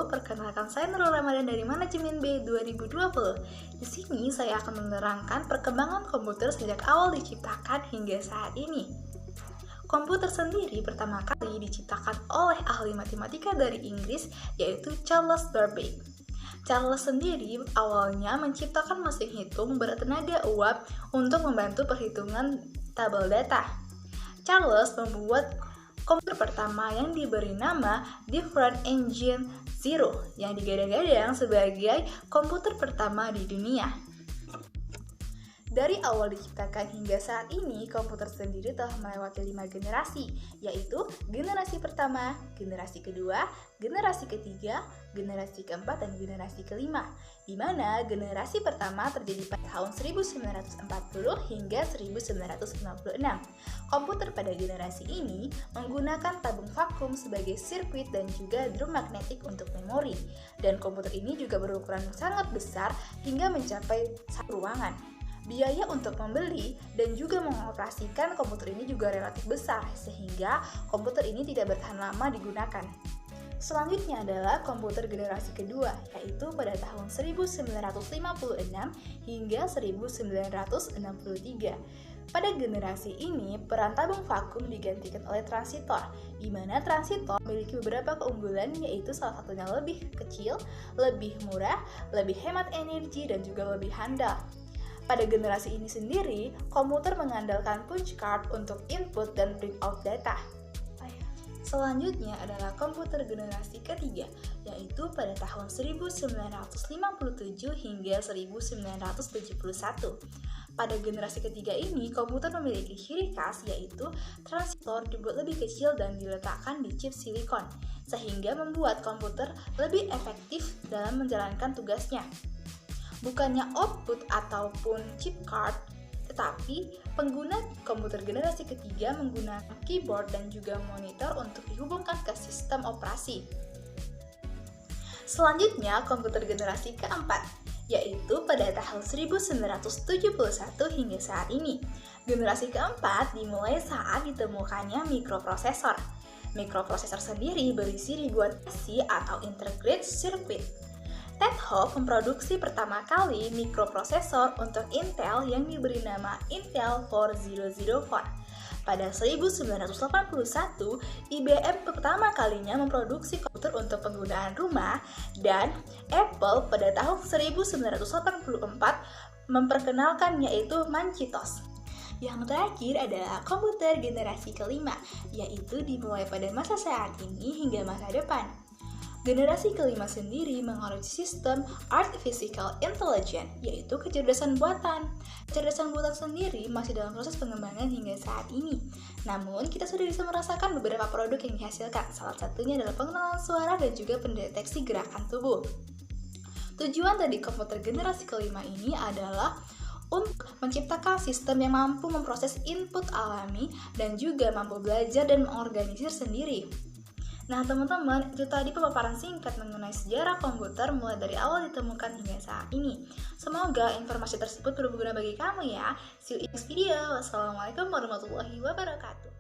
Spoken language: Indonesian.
wabarakatuh. Perkenalkan, saya Nurul Ramadan dari Manajemen B 2020. Di sini saya akan menerangkan perkembangan komputer sejak awal diciptakan hingga saat ini. Komputer sendiri pertama kali diciptakan oleh ahli matematika dari Inggris, yaitu Charles Babbage. Charles sendiri awalnya menciptakan mesin hitung bertenaga uap untuk membantu perhitungan tabel data. Charles membuat komputer pertama yang diberi nama Different Engine Zero yang digadang-gadang sebagai komputer pertama di dunia. Dari awal diciptakan hingga saat ini, komputer sendiri telah melewati 5 generasi, yaitu generasi pertama, generasi kedua, generasi ketiga, generasi keempat, dan generasi kelima, di mana generasi pertama terjadi pada tahun 1940 hingga 1956. Komputer pada generasi ini menggunakan tabung vakum sebagai sirkuit dan juga drum magnetik untuk memori, dan komputer ini juga berukuran sangat besar hingga mencapai satu ruangan. Biaya untuk membeli dan juga mengoperasikan komputer ini juga relatif besar, sehingga komputer ini tidak bertahan lama digunakan. Selanjutnya adalah komputer generasi kedua, yaitu pada tahun 1956 hingga 1963. Pada generasi ini, peran tabung vakum digantikan oleh transitor, di mana transitor memiliki beberapa keunggulan, yaitu salah satunya lebih kecil, lebih murah, lebih hemat energi, dan juga lebih handal. Pada generasi ini sendiri, komputer mengandalkan punch card untuk input dan print out data. Selanjutnya adalah komputer generasi ketiga, yaitu pada tahun 1957 hingga 1971. Pada generasi ketiga ini, komputer memiliki ciri khas, yaitu transistor dibuat lebih kecil dan diletakkan di chip silikon, sehingga membuat komputer lebih efektif dalam menjalankan tugasnya. Bukannya output ataupun chip card, tetapi pengguna komputer generasi ketiga menggunakan keyboard dan juga monitor untuk dihubungkan ke sistem operasi. Selanjutnya, komputer generasi keempat, yaitu pada tahun 1971 hingga saat ini. Generasi keempat dimulai saat ditemukannya mikroprosesor. Mikroprosesor sendiri berisi ribuan IC atau integrated circuit. Ted Hough memproduksi pertama kali mikroprosesor untuk Intel yang diberi nama Intel 4004. Pada 1981, IBM pertama kalinya memproduksi komputer untuk penggunaan rumah, dan Apple pada tahun 1984 memperkenalkan, yaitu Macintosh. Yang terakhir adalah komputer generasi kelima, yaitu dimulai pada masa saat ini hingga masa depan. Generasi kelima sendiri mengadopsi sistem Artificial Intelligence, yaitu kecerdasan buatan. Kecerdasan buatan sendiri masih dalam proses pengembangan hingga saat ini. Namun, kita sudah bisa merasakan beberapa produk yang dihasilkan. Salah satunya adalah pengenalan suara dan juga pendeteksi gerakan tubuh. Tujuan dari komputer generasi kelima ini adalah untuk menciptakan sistem yang mampu memproses input alami dan juga mampu belajar dan mengorganisir sendiri. Nah teman-teman, itu tadi pemaparan singkat mengenai sejarah komputer mulai dari awal ditemukan hingga saat ini. Semoga informasi tersebut berguna bagi kamu ya. See you in next video. Wassalamualaikum warahmatullahi wabarakatuh.